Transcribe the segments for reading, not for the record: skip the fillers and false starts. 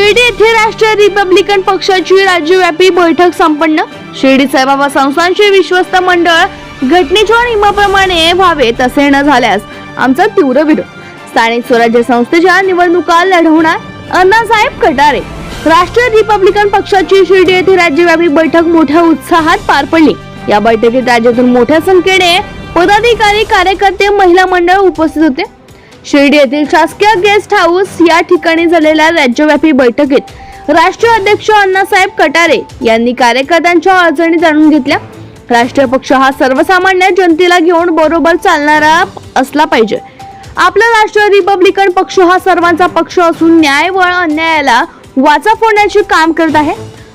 शिर्डी येथे राष्ट्रीय रिपब्लिकन पक्षाची राज्यव्यापी बैठक संपन्न। शिर्डी साईबाबा संस्थानचे विश्वस्त मंडळ घटनेच्या नियमाप्रमाणे व्हावे तसे न झाल्यास आमचा तीव्र विरोध। स्थानिक स्वराज्य संस्थेच्या निवडणुका लढवणार अण्णासाहेब कटारे। राष्ट्रीय रिपब्लिकन पक्षाची शिर्डी येथे राज्यव्यापी बैठक मोठ्या उत्साहात पार पडली। या बैठकीत राज्यातून मोठ्या संख्येने पदाधिकारी, कार्यकर्ते, महिला मंडळ उपस्थित होते। शिर्डी येथील शासकीय गेस्ट हाऊस या ठिकाणी झालेल्या राज्यव्यापी बैठकीत राष्ट्रीय अध्यक्ष अण्णासाहेब कटारे यांनी कार्यकर्त्यांच्या अडचणी जाणून घेतल्या। राष्ट्रीय पक्ष हा सर्वसामान्य जनतेला घेऊन बरोबर चालणारा असला पाहिजे। आपला राष्ट्रीय रिपब्लिकन पक्ष हा सर्वांचा पक्ष असून न्याय व अन्यायाला वाचा फोडण्याचे काम करत आहे।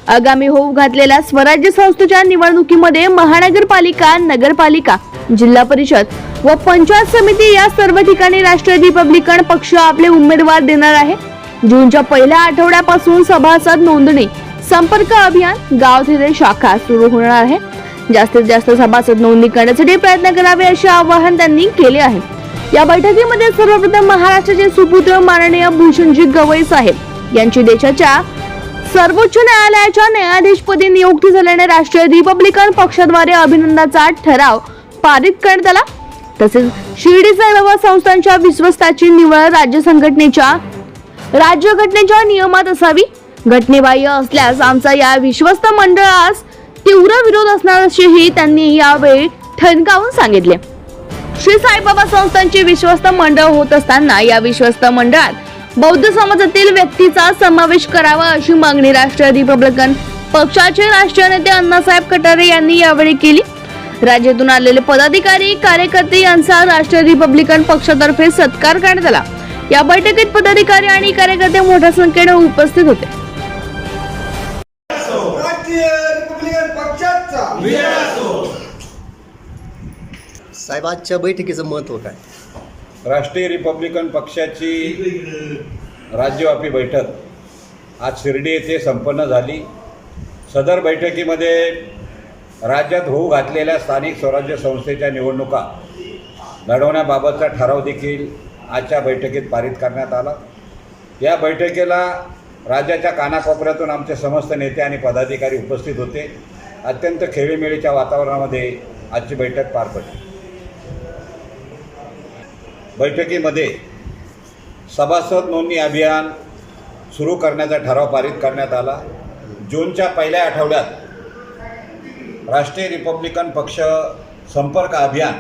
आगामी होऊ घातलेल्या स्वराज्य संस्थेच्या निवडणुकीमध्ये महानगरपालिका, नगरपालिका, जिल्हा परिषद व पंचायत समिती या सर्व ठिकाणी राष्ट्रीय रिपब्लिकन पक्ष आपले उमेदवार देणार आहे। जूनच्या पहिल्या आठवड्यापासून सभासद नोंदणी, संपर्क अभियान, गाव शाखा सुरू होणार आहे। जास्तीत जास्त सभासद नोंदणी करण्यासाठी प्रयत्न करावे असे आवाहन त्यांनी केले आहे। या बैठकीमध्ये सर्वप्रथम महाराष्ट्राचे सुपुत्र माननीय भूषणजी गवई साहेब यांची देशाच्या सर्वोच्च न्यायालयाच्या न्यायाधीशपदी नियुक्ती झाल्याने राष्ट्रीय रिपब्लिकन पक्षाद्वारे अभिनंदनाचा ठराव पारित करण्यात आला। तसेच शिर्डी साईबाबा संस्थानच्या विश्वस्ताची निवड राज्यघटनेच्या नियमात असावी। घटनेबाह्य असल्यास आमचा या विश्वस्त मंडळास तीव्र विरोध असणार असेही त्यांनी यावेळी ठणकावून सांगितले। श्री साईबाबा संस्थानचे विश्वस्त मंडळ होत असताना या विश्वस्त मंडळात बौद्ध समाजातील व्यक्तीचा समावेश करावा अशी मागणी राष्ट्रीय रिपब्लिकन पक्षाचे राष्ट्रीय नेते अण्णासाहेब कटारे यांनी यावेळी केली। राज्यातून आलेले पदाधिकारी, कार्यकर्ते यांचा राष्ट्रीय रिपब्लिकन पक्षातर्फे सत्कार करण्यात आला। या बैठकीत पदाधिकारी आणि कार्यकर्ते मोठ्या संख्येने उपस्थित होते। साहेब, आजच्या बैठकीचं महत्त्व काय? राष्ट्रीय रिपब्लिकन पक्षाची राज्यव्यापी बैठक आज शिर्डी येथे संपन्न झाली। सदर बैठकीमध्ये राज्यात होऊ घातलेल्या स्थानिक स्वराज्य संस्थेच्या निवडणुका लढवण्याबाबतचा ठराव देखील आजच्या बैठकीत पारित करण्यात आला। या बैठकीला राज्याच्या कानाकोपऱ्यातून आमचे समस्त नेते आणि पदाधिकारी उपस्थित होते। अत्यंत खेळीमेळीच्या वातावरणामध्ये आजची बैठक पार पडली। बैठकीमध्ये सभासद नोंदणी अभियान सुरू करण्याचा ठराव पारित करण्यात आला। जूनच्या पहिल्या आठवड्यात राष्ट्रीय रिपब्लिकन पक्ष संपर्क अभियान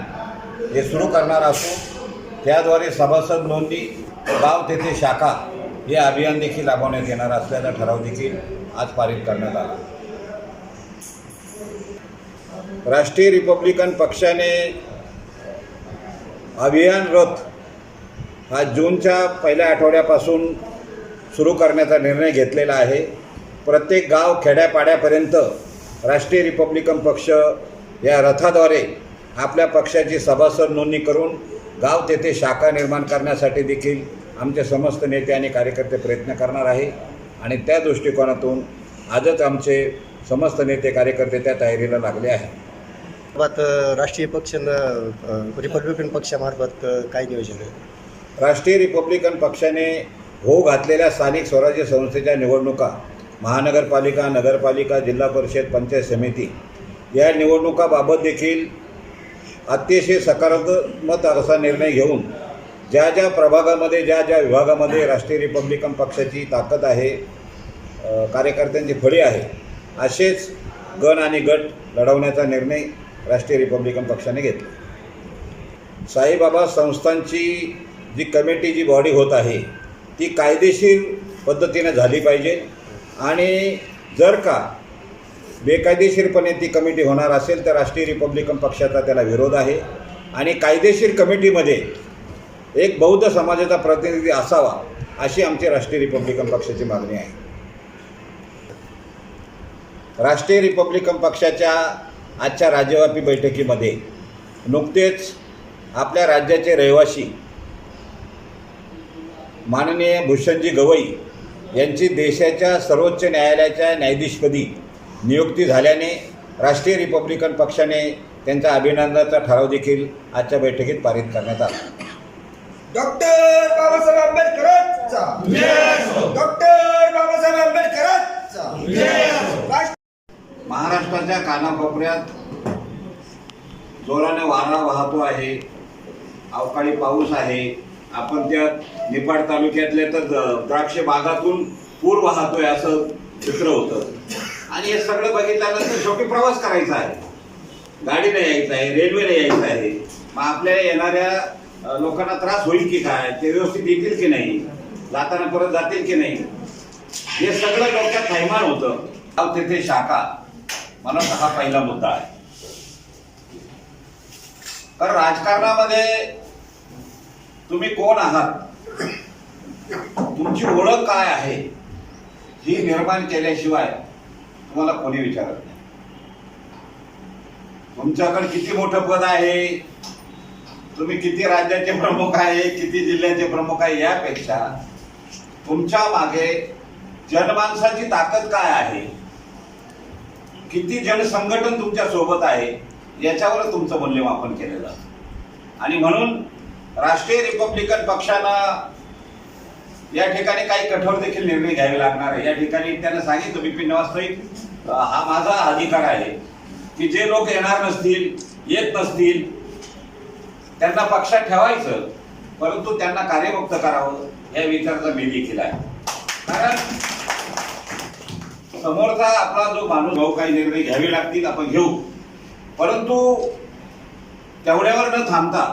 हे सुरू करणार असून त्याद्वारे सभासद नोंदणी, गाव तेथे शाखा हे अभियान देखील राबवण्यात येणार असल्याचा ठराव देखील आज पारित करण्यात आला। राष्ट्रीय रिपब्लिकन पक्षाने अभियान रथ हा जूनच्या पहिल्या आठवड्यापासून सुरू करण्याचा निर्णय घेतलेला आहे। प्रत्येक गाव, खेड्यापाड्यापर्यंत राष्ट्रीय रिपब्लिकन पक्ष या रथाद्वारे आपल्या पक्षाची सभासद नोंदणी करून गाव तेथे शाखा निर्माण करण्यासाठी देखील आमचे समस्त नेते आणि कार्यकर्ते प्रयत्न करणार आहे आणि त्या दृष्टिकोनातून आजच आमचे समस्त नेते कार्यकर्ते त्या तयारीला लागले आहेत। राष्ट्रीय रिपब्लिकन पक्षामार्फत काय नियोजन आहे? राष्ट्रीय रिपब्लिकन पक्षाने होऊ घातलेल्या स्थानिक स्वराज्य संस्थेच्या निवडणुका, महानगरपालिका, नगरपालिका, जिल्हा परिषद, पंचायत समिती या निवडणुकाबाबत देखील अतिशय सकारात्मक असा निर्णय घेऊन ज्या ज्या प्रभागामध्ये, ज्या ज्या विभागामध्ये राष्ट्रीय रिपब्लिकन पक्षाची ताकद आहे, कार्यकर्त्यांची फळी आहे, असेच गण आणि गट लढवण्याचा निर्णय राष्ट्रीय रिपब्लिकन पक्षाने घेतला। साईबाबा संस्थांची जी कमिटी, जी बॉडी होत आहे ती कायदेशीर पद्धतीने झाली पाहिजे आणि जर का बेकायदेशीरपणे ती कमिटी होणार असेल तर राष्ट्रीय रिपब्लिकन पक्षाचा त्याला विरोध आहे आणि कायदेशीर कमिटीमध्ये एक बौद्ध समाजाचा प्रतिनिधी असावा अशी आमची राष्ट्रीय रिपब्लिकन पक्षाची मागणी आहे। राष्ट्रीय रिपब्लिकन पक्षाच्या आजच्या राज्यव्यापी बैठकीमध्ये नुकतेच आपल्या राज्याचे रहिवासी माननीय भूषणजी गवई यांची देशाच्या सर्वोच्च न्यायालयाच्या न्यायाधीशपदी नियुक्ती झाल्याने राष्ट्रीय रिपब्लिकन पक्षाने त्यांचा अभिनंदनाचा ठराव देखील आजच्या बैठकीत पारित करण्यात आला। डॉक्टर बाबासाहेब आंबेडकरांचा डॉक्टर बाबासाहेब आंबेडकरांचा महाराष्ट्राच्या कानाकोपऱ्यात जोराने वारा वाहतो आहे, अवकाळी पाऊस आहे. आपण त्या निपाड तालुक्यातल्या तर द्राक्ष बागातून पूर वाहतोय असं चित्र होतं. आणि हे सगळं बघितल्यानंतर शेवटी प्रवास करायचा आहे, गाडीने यायचं आहे, रेल्वेने यायचं आहे. मग आपल्याला येणाऱ्या लोकांना त्रास होईल की काय, ते व्यवस्थित येतील की नाही, जाताना परत जातील की नाही, हे सगळं डोक्यात थैमान होतं. तेथे शाखा मला हा पहिला मुद्दा आहे. कारण राजकारणामध्ये तुम्ही कोण आहात, तुमची ओळख काय आहे, ही निर्माण केल्याशिवाय तुम्हाला कोणी विचारत नाही. तुमच्याकडे किती मोठं पद आहे, तुम्ही किती राज्याचे प्रमुख आहे, किती जिल्ह्याचे प्रमुख आहे, यापेक्षा तुमच्या मागे जनमानसाची ताकद काय आहे, किती जनसंघटन तुमच्या सोबत आहे, याच्यावर तुमचं मूल्यमापन केलं जातं. आणि म्हणून राष्ट्रीय रिपब्लिकन पक्षानं या ठिकाणी काही कठोर देखील निर्णय घ्यावे लागणार आहे. या ठिकाणी त्यानं सांगितलं, बिपिन वास्तविक हा माझा अधिकार आहे की जे लोक येणार नसतील, येत नसतील, त्यांना पक्षात ठेवायचं, परंतु त्यांना कार्यमुक्त करावं या विचाराचा मी देखील आहे. कारण समोरचा आपला जो माणूस भाऊ काही निर्णय घ्यावे लागतील आपण घेऊ, परंतु तेवढ्यावर न थांबता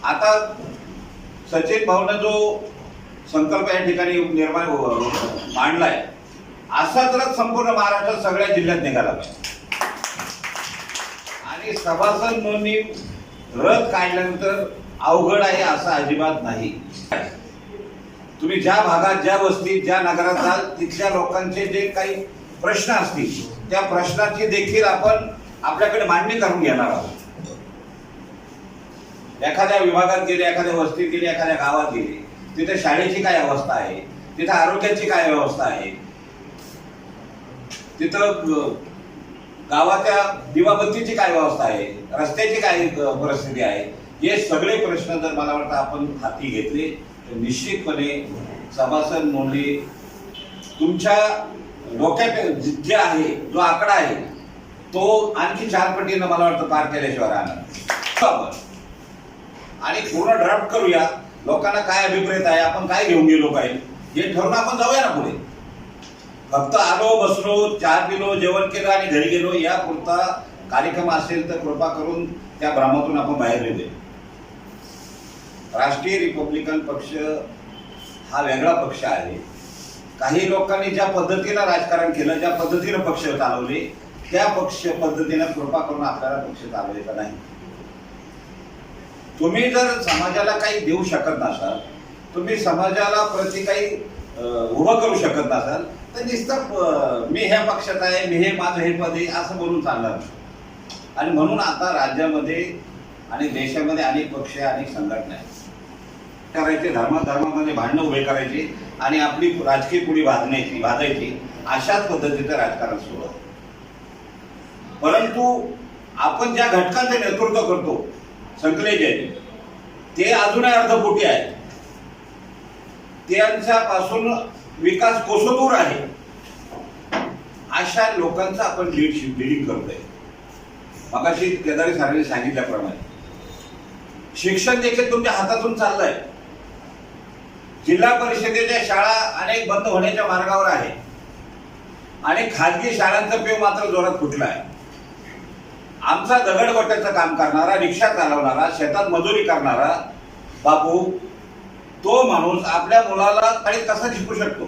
आता सचिन भाऊनं जो संकल्प या ठिकाणी निर्माण मांडलाय, असाच रथ संपूर्ण महाराष्ट्रात सगळ्या जिल्ह्यात निघाला पाहिजे. आणि सभासद नोंदणी रथ काढल्यानंतर अवघड आहे असं अजिबात नाही. तुम्ही ज्या भागात, ज्या वस्तीत, ज्या नगरात जाल, तिथल्या लोकांचे जे काही प्रश्न असतील, त्या प्रश्नाची देखील आपण आपल्याकडे मांडणी करून घेणार आहोत. एखाद्या विभागात गेले, एखाद्या वस्तीत गेले, एखाद्या गावात गेले, तिथे शाळेची काय अवस्था आहे, तिथे आरोग्याची काय व्यवस्था आहे, तिथं गावाच्या दिवाबत्तीची काय व्यवस्था आहे, रस्त्याची काय परिस्थिती आहे, हे सगळे प्रश्न जर मला वाटतं आपण हाती घेतले तर निश्चितपणे सभासद नोंदणी तुमच्या डोक्यात जे आहे, जो आकडा आहे, तो आणखी 4 पटीनं मला वाटतं पार केल्याशिवाय राहणार. आणि पूर्ण ड्राफ्ट करूया, लोकांना काय अभिप्रेत आहे, आपण काय घेऊन गेलो पाहिजे हे ठरवून आपण जाऊया ना पुढे. फक्त आलो, बसलो, चहा पिलो, जेवण केलं आणि घरी गेलो या पुरता कार्यक्रम असेल तर कृपा करून त्या भ्रमातून आपण बाहेर येऊ. राष्ट्रीय रिपब्लिकन पक्ष हा वेगळा पक्ष आहे. काही लोकांनी ज्या पद्धतीनं राजकारण केलं, ज्या पद्धतीनं पक्ष चालवले, त्या पक्ष पद्धतीनं कृपा करून आपल्याला पक्ष चालवायचा नाही. तुम्ही जर समाजाला काही देऊ शकत नसाल, तुम्ही समाजाला प्रति काही उभं करू शकत नसाल, तर नुसतं मी ह्या पक्षात आहे, मी हे माझं हे पद आहे असं बोलून चालणार नाही. आणि म्हणून आता राज्यामध्ये आणि देशामध्ये अनेक पक्ष, अनेक संघटना आहेत. करायचे धर्मामध्ये भांडणं उभे करायचे आणि आपली राजकीय पुढी वाजायची अशाच पद्धतीचं राजकारण सुरू आहे. परंतु आपण ज्या घटकांचे नेतृत्व करतो, संकलेचे, ते अजूनही अर्धपोटी आहे. त्यांच्यापासून विकास कोसदूर आहे. अशा लोकांचं आपण लिडिंग करतोय. मगाशी केदारी सरांनी सांगितल्याप्रमाणे शिक्षण देखील तुमच्या हातातून चाललंय. जिल्हा परिषदेच्या शाळा अनेक बंद होण्याच्या मार्गावर आहे आणि खाजगी शाळांचा पेव मात्र जोरात फुटला आहे. आमचा दगडगोट्याचं काम करणारा, रिक्षा चालवणारा, शेतात मजुरी करणारा बापू, तो माणूस आपल्या मुलाला शाळेत कसा शिकू शकतो?